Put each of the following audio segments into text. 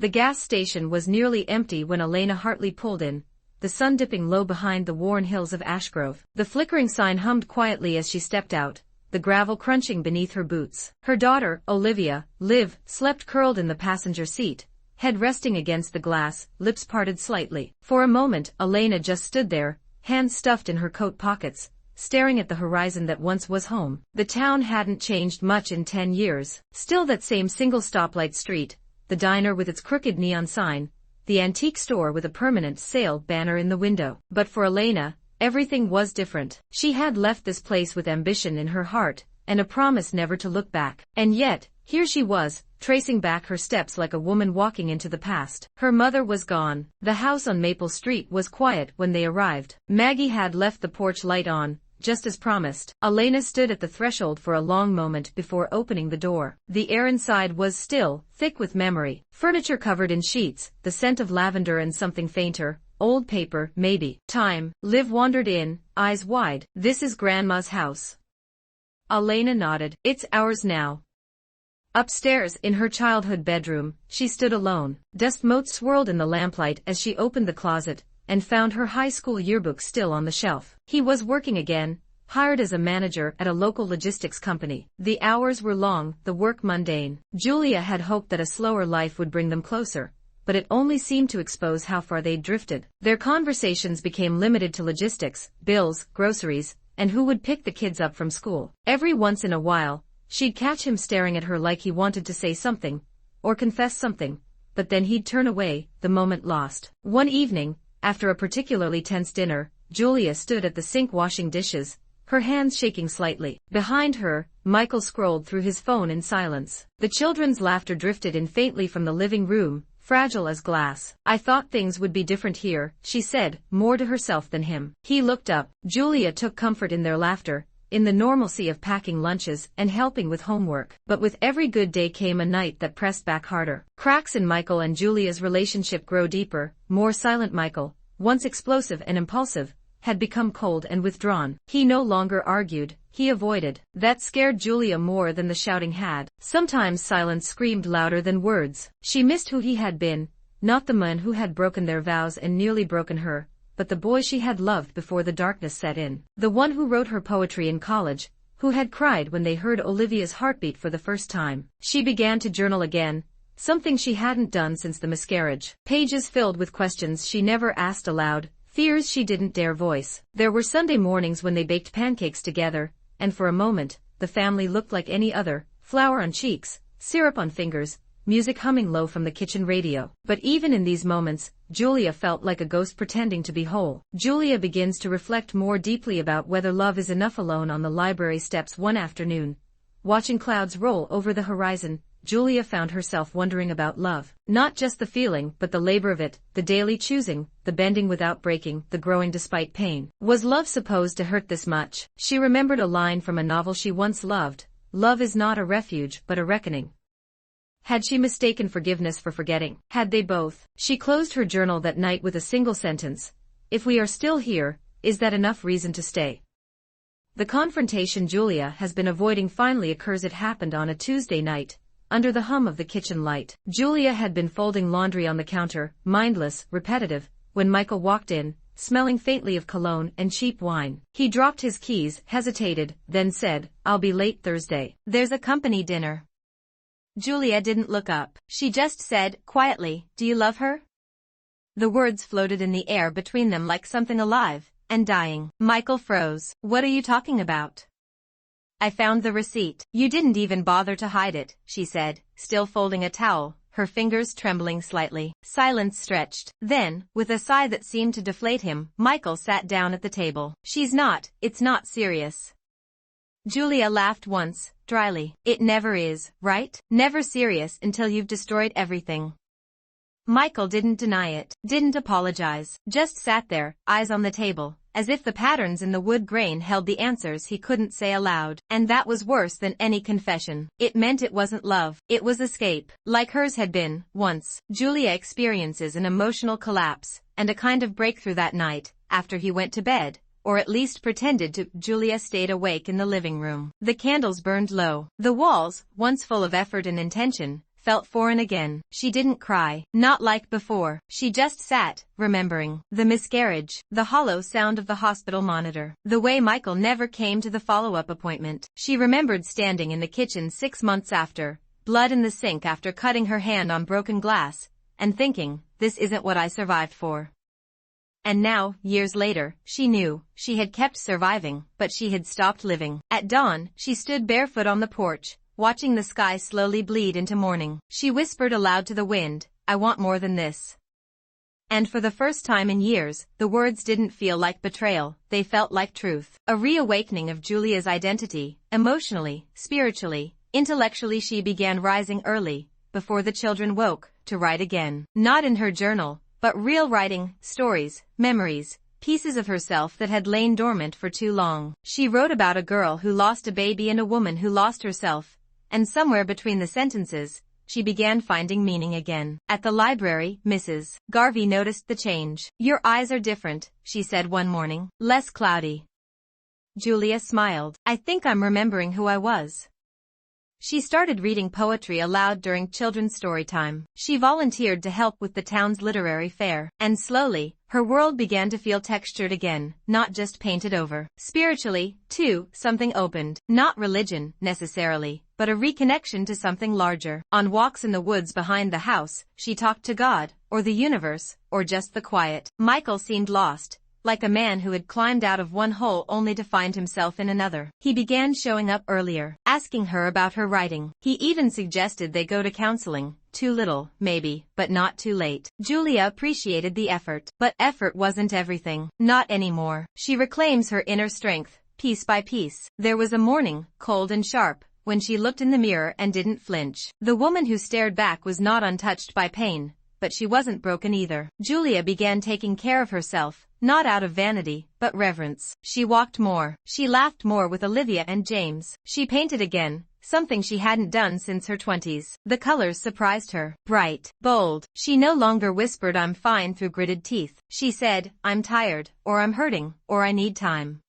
The gas station was nearly empty when Elena Hartley pulled in, the sun dipping low behind the worn hills of Ashgrove. The flickering sign hummed quietly as she stepped out, the gravel crunching beneath her boots. Her daughter, Olivia, Liv, slept curled in the passenger seat, head resting against the glass, lips parted slightly. For a moment, Elena just stood there, hands stuffed in her coat pockets, staring at the horizon that once was home. The town hadn't changed much in 10 years. Still that same single stoplight street, the diner with its crooked neon sign, the antique store with a permanent sale banner in the window. But for Elena, everything was different. She had left this place with ambition in her heart, and a promise never to look back. And yet, here she was, tracing back her steps like a woman walking into the past. Her mother was gone. The house on Maple Street was quiet when they arrived. Maggie had left the porch light on, just as promised. Elena stood at the threshold for a long moment before opening the door. The air inside was still, thick with memory. Furniture covered in sheets, the scent of lavender and something fainter, old paper, maybe. Time. Liv wandered in, eyes wide. This is Grandma's house. Elena nodded. It's ours now. Upstairs, in her childhood bedroom, she stood alone. Dust motes swirled in the lamplight as she opened the closet, and found her high school yearbook still on the shelf. He was working again, hired as a manager at a local logistics company. The hours were long, the work mundane. Julia had hoped that a slower life would bring them closer, but it only seemed to expose how far they'd drifted. Their conversations became limited to logistics, bills, groceries, and who would pick the kids up from school. Every once in a while, she'd catch him staring at her like he wanted to say something, or confess something, but then he'd turn away, the moment lost. One evening, after a particularly tense dinner, Julia stood at the sink washing dishes, her hands shaking slightly. Behind her, Michael scrolled through his phone in silence. The children's laughter drifted in faintly from the living room, fragile as glass. I thought things would be different here, she said, more to herself than him. He looked up. Julia took comfort in their laughter, in the normalcy of packing lunches and helping with homework. But with every good day came a night that pressed back harder. Cracks in Michael and Julia's relationship grow deeper, more silent. Michael, once explosive and impulsive, had become cold and withdrawn. He no longer argued, he avoided. That scared Julia more than the shouting had. Sometimes silence screamed louder than words. She missed who he had been, not the man who had broken their vows and nearly broken her, but the boy she had loved before the darkness set in. The one who wrote her poetry in college, who had cried when they heard Olivia's heartbeat for the first time. She began to journal again, something she hadn't done since the miscarriage. Pages filled with questions she never asked aloud, fears she didn't dare voice. There were Sunday mornings when they baked pancakes together, and for a moment, the family looked like any other, flour on cheeks, syrup on fingers, music humming low from the kitchen radio. But even in these moments, Julia felt like a ghost pretending to be whole. Julia begins to reflect more deeply about whether love is enough. Alone on the library steps one afternoon, watching clouds roll over the horizon, Julia found herself wondering about love. Not just the feeling, but the labor of it, the daily choosing, the bending without breaking, the growing despite pain. Was love supposed to hurt this much? She remembered a line from a novel she once loved, "Love is not a refuge but a reckoning." Had she mistaken forgiveness for forgetting? Had they both? She closed her journal that night with a single sentence. If we are still here, is that enough reason to stay? The confrontation Julia has been avoiding finally occurs. It happened on a Tuesday night, under the hum of the kitchen light. Julia had been folding laundry on the counter, mindless, repetitive, when Michael walked in, smelling faintly of cologne and cheap wine. He dropped his keys, hesitated, then said, "I'll be late Thursday. There's a company dinner." Julia didn't look up. She just said, quietly, "Do you love her?" The words floated in the air between them like something alive and dying. Michael froze. "What are you talking about?" "I found the receipt." "You didn't even bother to hide it," she said, still folding a towel, her fingers trembling slightly. Silence stretched. Then, with a sigh that seemed to deflate him, Michael sat down at the table. It's not serious." Julia laughed once, dryly. "It never is, right? Never serious until you've destroyed everything." Michael didn't deny it, didn't apologize, just sat there, eyes on the table, as if the patterns in the wood grain held the answers he couldn't say aloud. And that was worse than any confession. It meant it wasn't love, it was escape, like hers had been, once. Julia experiences an emotional collapse, and a kind of breakthrough that night, after he went to bed, or at least pretended to. Julia stayed awake in the living room. The candles burned low. The walls, once full of effort and intention, felt foreign again. She didn't cry, not like before. She just sat, remembering the miscarriage, the hollow sound of the hospital monitor, the way Michael never came to the follow-up appointment. She remembered standing in the kitchen 6 months after, blood in the sink after cutting her hand on broken glass, and thinking, this isn't what I survived for. And now, years later, she knew, she had kept surviving, but she had stopped living. At dawn, she stood barefoot on the porch, watching the sky slowly bleed into morning. She whispered aloud to the wind, I want more than this. And for the first time in years, the words didn't feel like betrayal, they felt like truth. A reawakening of Julia's identity, emotionally, spiritually, intellectually. She began rising early, before the children woke, to write again. Not in her journal, but real writing, stories, memories, pieces of herself that had lain dormant for too long. She wrote about a girl who lost a baby and a woman who lost herself, and somewhere between the sentences, she began finding meaning again. At the library, Mrs. Garvey noticed the change. Your eyes are different, she said one morning, less cloudy. Julia smiled. I think I'm remembering who I was. She started reading poetry aloud during children's story time. She volunteered to help with the town's literary fair. And slowly, her world began to feel textured again, not just painted over. Spiritually, too, something opened. Not religion, necessarily, but a reconnection to something larger. On walks in the woods behind the house, she talked to God, or the universe, or just the quiet. Michael seemed lost, like a man who had climbed out of one hole only to find himself in another. He began showing up earlier, asking her about her writing. He even suggested they go to counseling. Too little, maybe, but not too late. Julia appreciated the effort, but effort wasn't everything. Not anymore. She reclaims her inner strength, piece by piece. There was a morning, cold and sharp, when she looked in the mirror and didn't flinch. The woman who stared back was not untouched by pain, but she wasn't broken either. Julia began taking care of herself, not out of vanity, but reverence. She walked more. She laughed more with Olivia and James. She painted again, something she hadn't done since her 20s. The colors surprised her. Bright, bold. She no longer whispered I'm fine through gritted teeth. She said, I'm tired, or I'm hurting, or I need time.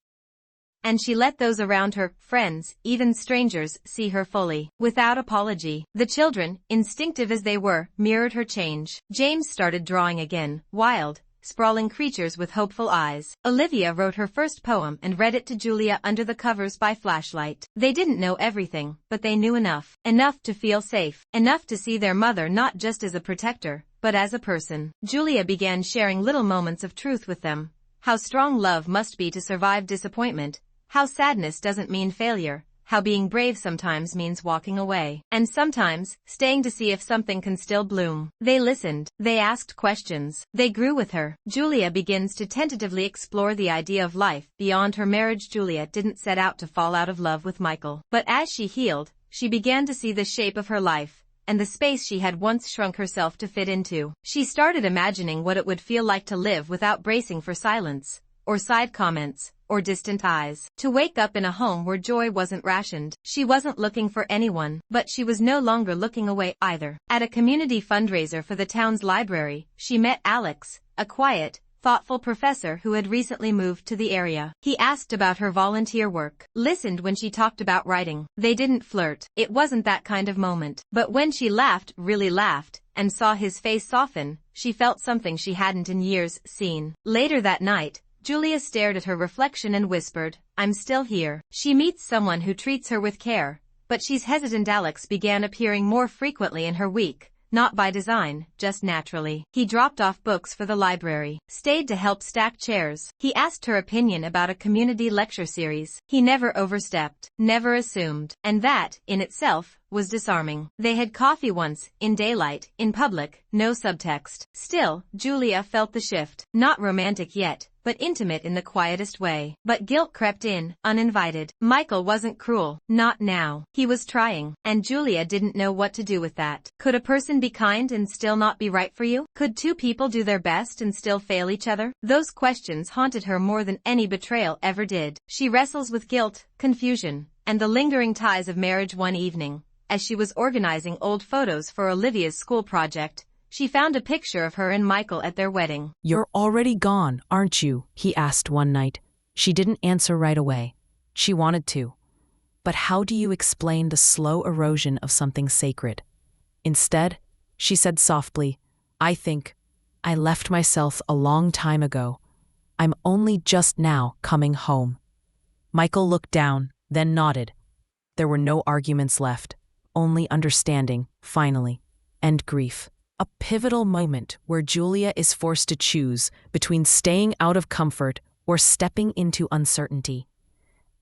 And she let those around her, friends, even strangers, see her fully, without apology. The children, instinctive as they were, mirrored her change. James started drawing again, wild, sprawling creatures with hopeful eyes. Olivia wrote her first poem and read it to Julia under the covers by flashlight. They didn't know everything, but they knew enough. Enough to feel safe. Enough to see their mother not just as a protector, but as a person. Julia began sharing little moments of truth with them. How strong love must be to survive disappointment. How sadness doesn't mean failure, how being brave sometimes means walking away, and sometimes, staying to see if something can still bloom. They listened, they asked questions, they grew with her. Julia begins to tentatively explore the idea of life beyond her marriage. Julia didn't set out to fall out of love with Michael, but as she healed, she began to see the shape of her life, and the space she had once shrunk herself to fit into. She started imagining what it would feel like to live without bracing for silence, or side comments, or distant eyes. To wake up in a home where joy wasn't rationed. She wasn't looking for anyone, but she was no longer looking away either. At a community fundraiser for the town's library, she met Alex, a quiet, thoughtful professor who had recently moved to the area. He asked about her volunteer work, listened when she talked about writing. They didn't flirt. It wasn't that kind of moment. But when she laughed, really laughed, and saw his face soften, she felt something she hadn't in years seen. Later that night, Julia stared at her reflection and whispered, I'm still here. She meets someone who treats her with care, but she's hesitant. Alex began appearing more frequently in her week, not by design, just naturally. He dropped off books for the library, stayed to help stack chairs. He asked her opinion about a community lecture series. He never overstepped, never assumed, and that, in itself, was disarming. They had coffee once, in daylight, in public, no subtext. Still, Julia felt the shift. Not romantic yet, but intimate in the quietest way. But guilt crept in, uninvited. Michael wasn't cruel, not now. He was trying, and Julia didn't know what to do with that. Could a person be kind and still not be right for you? Could two people do their best and still fail each other? Those questions haunted her more than any betrayal ever did. She wrestles with guilt, confusion, and the lingering ties of marriage. One evening, as she was organizing old photos for Olivia's school project, she found a picture of her and Michael at their wedding. You're already gone, aren't you? He asked one night. She didn't answer right away. She wanted to. But how do you explain the slow erosion of something sacred? Instead, she said softly, I think I left myself a long time ago. I'm only just now coming home. Michael looked down, then nodded. There were no arguments left, only understanding, finally, and grief. A pivotal moment where Julia is forced to choose between staying out of comfort or stepping into uncertainty.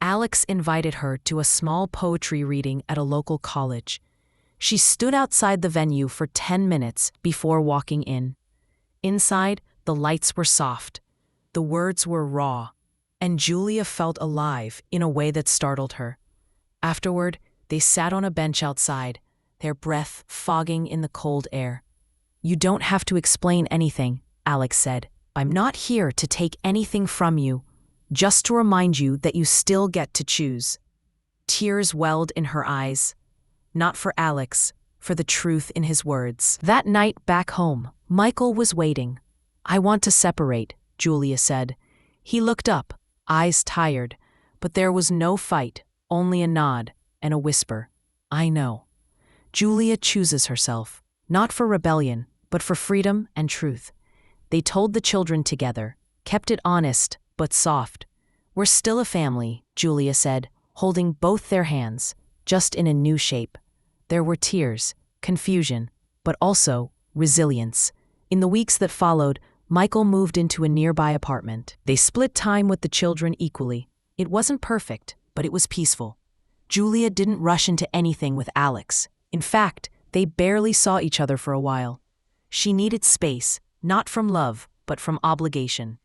Alex invited her to a small poetry reading at a local college. She stood outside the venue for 10 minutes before walking in. Inside, the lights were soft. The words were raw, and Julia felt alive in a way that startled her. Afterward, they sat on a bench outside, their breath fogging in the cold air. You don't have to explain anything, Alex said. I'm not here to take anything from you, just to remind you that you still get to choose. Tears welled in her eyes. Not for Alex, for the truth in his words. That night back home, Michael was waiting. I want to separate, Julia said. He looked up, eyes tired, but there was no fight, only a nod and a whisper. I know. Julia chooses herself, not for rebellion, but for freedom and truth. They told the children together, kept it honest, but soft. We're still a family, Julia said, holding both their hands, just in a new shape. There were tears, confusion, but also resilience. In the weeks that followed, Michael moved into a nearby apartment. They split time with the children equally. It wasn't perfect, but it was peaceful. Julia didn't rush into anything with Alex. In fact, they barely saw each other for a while. She needed space, not from love, but from obligation.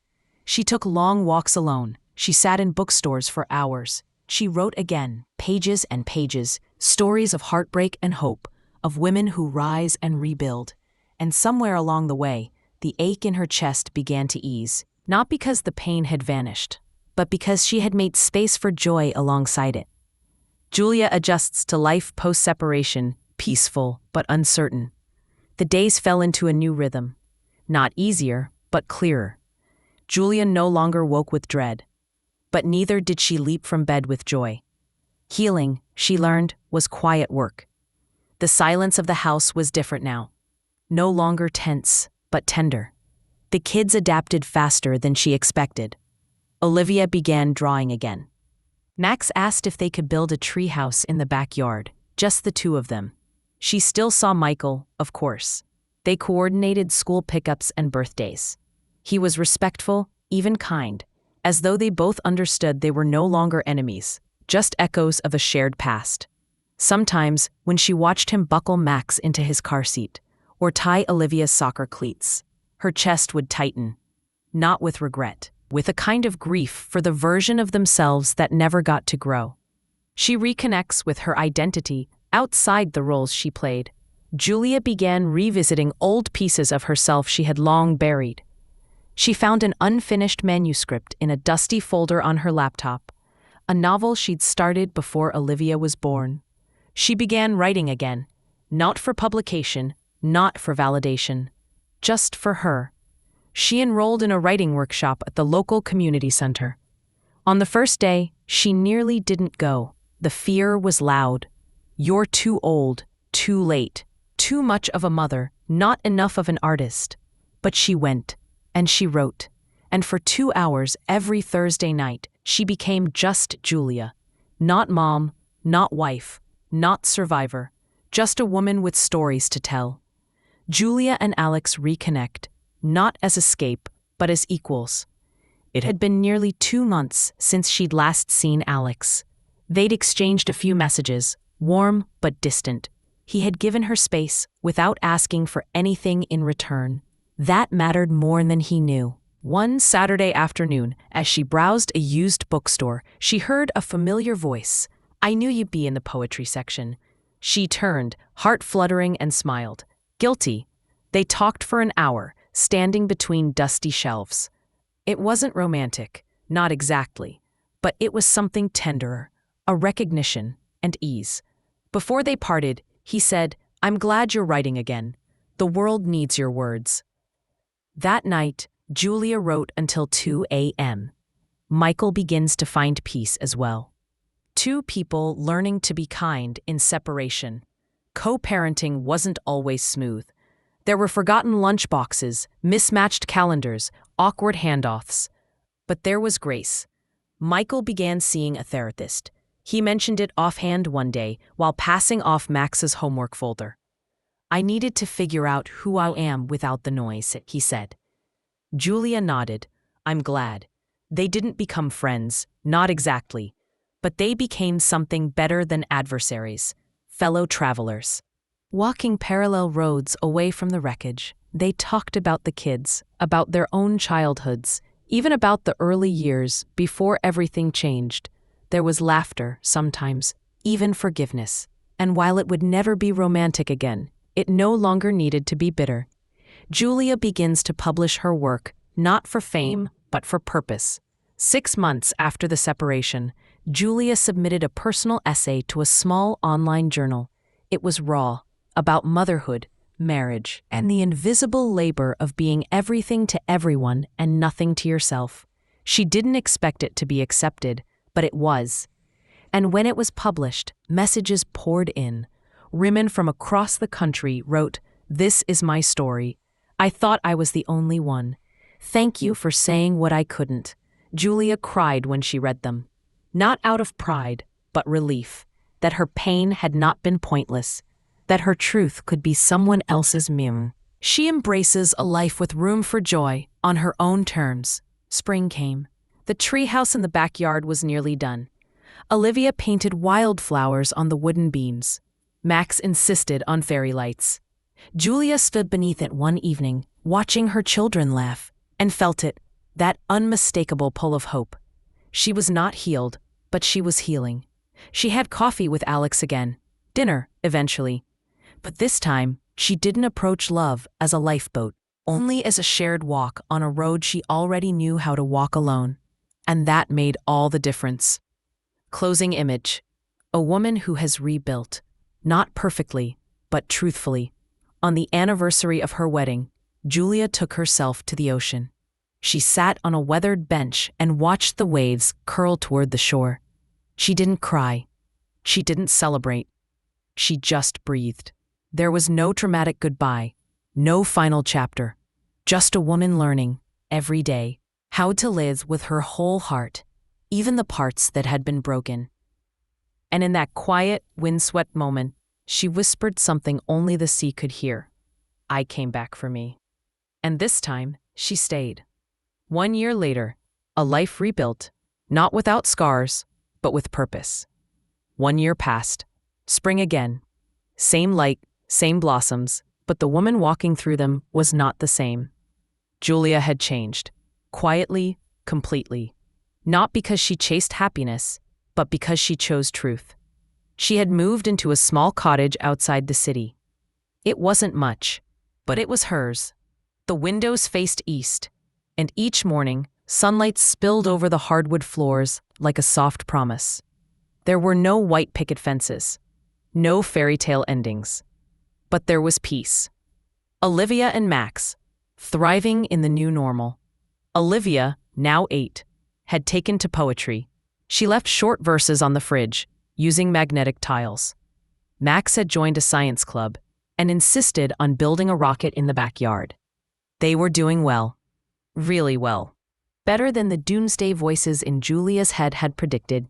She took long walks alone. She sat in bookstores for hours. She wrote again, pages and pages, stories of heartbreak and hope, of women who rise and rebuild. And somewhere along the way, the ache in her chest began to ease, not because the pain had vanished, but because she had made space for joy alongside it. Julia adjusts to life post-separation, peaceful but uncertain. The days fell into a new rhythm. Not easier, but clearer. Julia no longer woke with dread, but neither did she leap from bed with joy. Healing, she learned, was quiet work. The silence of the house was different now. No longer tense, but tender. The kids adapted faster than she expected. Olivia began drawing again. Max asked if they could build a treehouse in the backyard, just the two of them. She still saw Michael, of course. They coordinated school pickups and birthdays. He was respectful, even kind, as though they both understood they were no longer enemies, just echoes of a shared past. Sometimes, when she watched him buckle Max into his car seat, or tie Olivia's soccer cleats, her chest would tighten. Not with regret, with a kind of grief for the version of themselves that never got to grow. She reconnects with her identity outside the roles she played. Julia began revisiting old pieces of herself she had long buried. She found an unfinished manuscript in a dusty folder on her laptop, a novel she'd started before Olivia was born. She began writing again, not for publication, not for validation, just for her. She enrolled in a writing workshop at the local community center. On the first day, she nearly didn't go. The fear was loud. You're too old, too late, too much of a mother, not enough of an artist. But she went, and she wrote. And for 2 hours every Thursday night, she became just Julia. Not mom, not wife, not survivor, just a woman with stories to tell. Julia and Alex reconnect, not as escape, but as equals. It had been nearly 2 months since she'd last seen Alex. They'd exchanged a few messages, warm but distant. He had given her space without asking for anything in return. That mattered more than he knew. One Saturday afternoon, as she browsed a used bookstore, she heard a familiar voice. I knew you'd be in the poetry section. She turned, heart fluttering, and smiled. Guilty. They talked for an hour, standing between dusty shelves. It wasn't romantic, not exactly, but it was something tenderer, a recognition and ease. Before they parted, he said, I'm glad you're writing again. The world needs your words. That night, Julia wrote until 2 a.m. Michael begins to find peace as well. Two people learning to be kind in separation. Co-parenting wasn't always smooth. There were forgotten lunchboxes, mismatched calendars, awkward handoffs. But there was grace. Michael began seeing a therapist. He mentioned it offhand one day while passing off Max's homework folder. "I needed to figure out who I am without the noise," he said. Julia nodded. "I'm glad. They didn't become friends, not exactly. But they became something better than adversaries, fellow travelers." Walking parallel roads away from the wreckage, they talked about the kids, about their own childhoods, even about the early years before everything changed. There was laughter, sometimes, even forgiveness. And while it would never be romantic again, it no longer needed to be bitter. Julia begins to publish her work, not for fame, but for purpose. 6 months after the separation, Julia submitted a personal essay to a small online journal. It was raw, about motherhood, marriage, and the invisible labor of being everything to everyone and nothing to yourself. She didn't expect it to be accepted, but it was. And when it was published, messages poured in. Women from across the country wrote, "This is my story. I thought I was the only one. Thank you for saying what I couldn't." Julia cried when she read them. Not out of pride, but relief, that her pain had not been pointless, that her truth could be someone else's meme. She embraces a life with room for joy, on her own terms. Spring came. The treehouse in the backyard was nearly done. Olivia painted wildflowers on the wooden beams. Max insisted on fairy lights. Julia stood beneath it one evening, watching her children laugh, and felt it, that unmistakable pull of hope. She was not healed, but she was healing. She had coffee with Alex again, dinner, eventually. But this time, she didn't approach love as a lifeboat, only as a shared walk on a road she already knew how to walk alone. And that made all the difference. Closing image. A woman who has rebuilt, not perfectly, but truthfully. On the anniversary of her wedding, Julia took herself to the ocean. She sat on a weathered bench and watched the waves curl toward the shore. She didn't cry. She didn't celebrate. She just breathed. There was no dramatic goodbye, no final chapter. Just a woman learning, every day, how to live with her whole heart, even the parts that had been broken. And in that quiet, windswept moment, she whispered something only the sea could hear. "I came back for me." And this time, she stayed. 1 year later, a life rebuilt, not without scars, but with purpose. 1 year passed. Spring again. Same light, same blossoms, but the woman walking through them was not the same. Julia had changed. Quietly, completely. Not because she chased happiness, but because she chose truth. She had moved into a small cottage outside the city. It wasn't much, but it was hers. The windows faced east, and each morning, sunlight spilled over the hardwood floors like a soft promise. There were no white picket fences, no fairy tale endings. But there was peace. Olivia and Max, thriving in the new normal. Olivia, now 8, had taken to poetry. She left short verses on the fridge, using magnetic tiles. Max had joined a science club and insisted on building a rocket in the backyard. They were doing well. Really well. Better than the doomsday voices in Julia's head had predicted.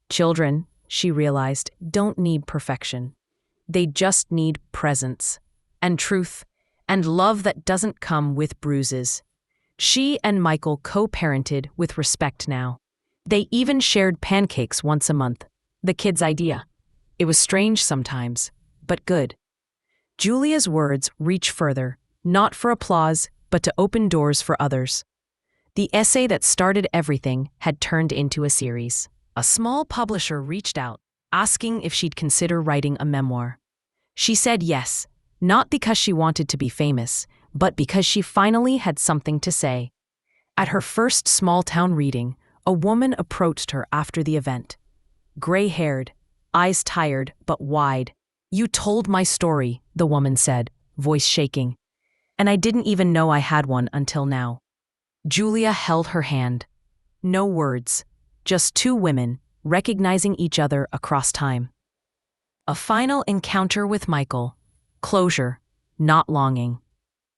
Children, she realized, don't need perfection. They just need presence, and truth, and love that doesn't come with bruises. She and Michael co-parented with respect now. They even shared pancakes once a month. The kids' idea. It was strange sometimes, but good. Julia's words reach further, not for applause, but to open doors for others. The essay that started everything had turned into a series. A small publisher reached out, asking if she'd consider writing a memoir. She said yes, not because she wanted to be famous, but because she finally had something to say. At her first small-town reading, a woman approached her after the event. Gray-haired, eyes tired but wide. "You told my story," the woman said, voice shaking. "And I didn't even know I had one until now." Julia held her hand. No words, just two women recognizing each other across time. A final encounter with Michael. Closure, not longing.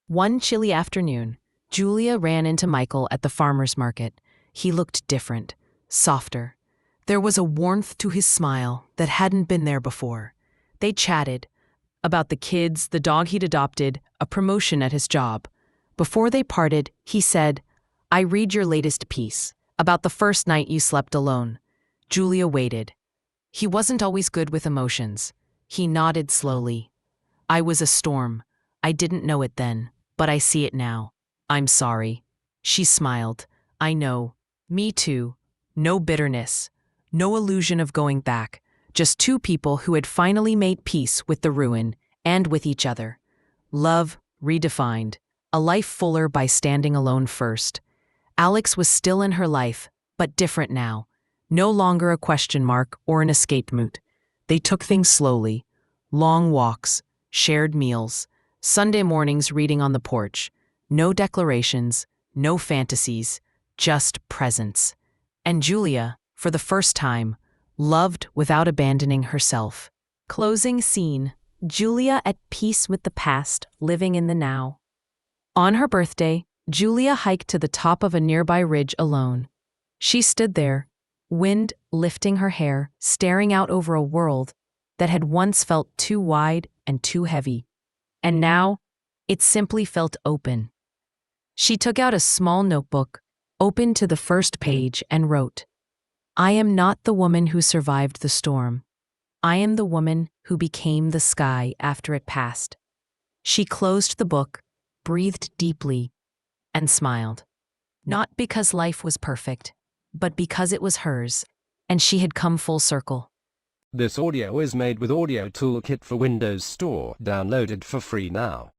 One chilly afternoon, Julia ran into Michael at the farmer's market. He looked different, softer. There was a warmth to his smile that hadn't been there before. They chatted about the kids, the dog he'd adopted, a promotion at his job. Before they parted, he said, "I read your latest piece about the first night you slept alone." Julia waited. He wasn't always good with emotions. He nodded slowly. "I was a storm. I didn't know it then, but I see it now. I'm sorry." She smiled. "I know. Me too. No bitterness. No illusion of going back. Just two people who had finally made peace with the ruin and with each other. Love redefined. A life fuller by standing alone first. Alex was still in her life, but different now. No longer a question mark or an escape route. They took things slowly. Long walks, shared meals, Sunday mornings reading on the porch. No declarations, no fantasies, just presence. And Julia, for the first time, loved without abandoning herself. Closing scene. Julia at peace with the past, living in the now. On her birthday, Julia hiked to the top of a nearby ridge alone. She stood there, wind lifting her hair, staring out over a world that had once felt too wide and too heavy. And now, it simply felt open. She took out a small notebook, opened to the first page, and wrote, "I am not the woman who survived the storm. I am the woman who became the sky after it passed." She closed the book, breathed deeply, and smiled. Not because life was perfect, but because it was hers, and she had come full circle. This audio is made with Audio Toolkit for Windows Store, downloaded for free now.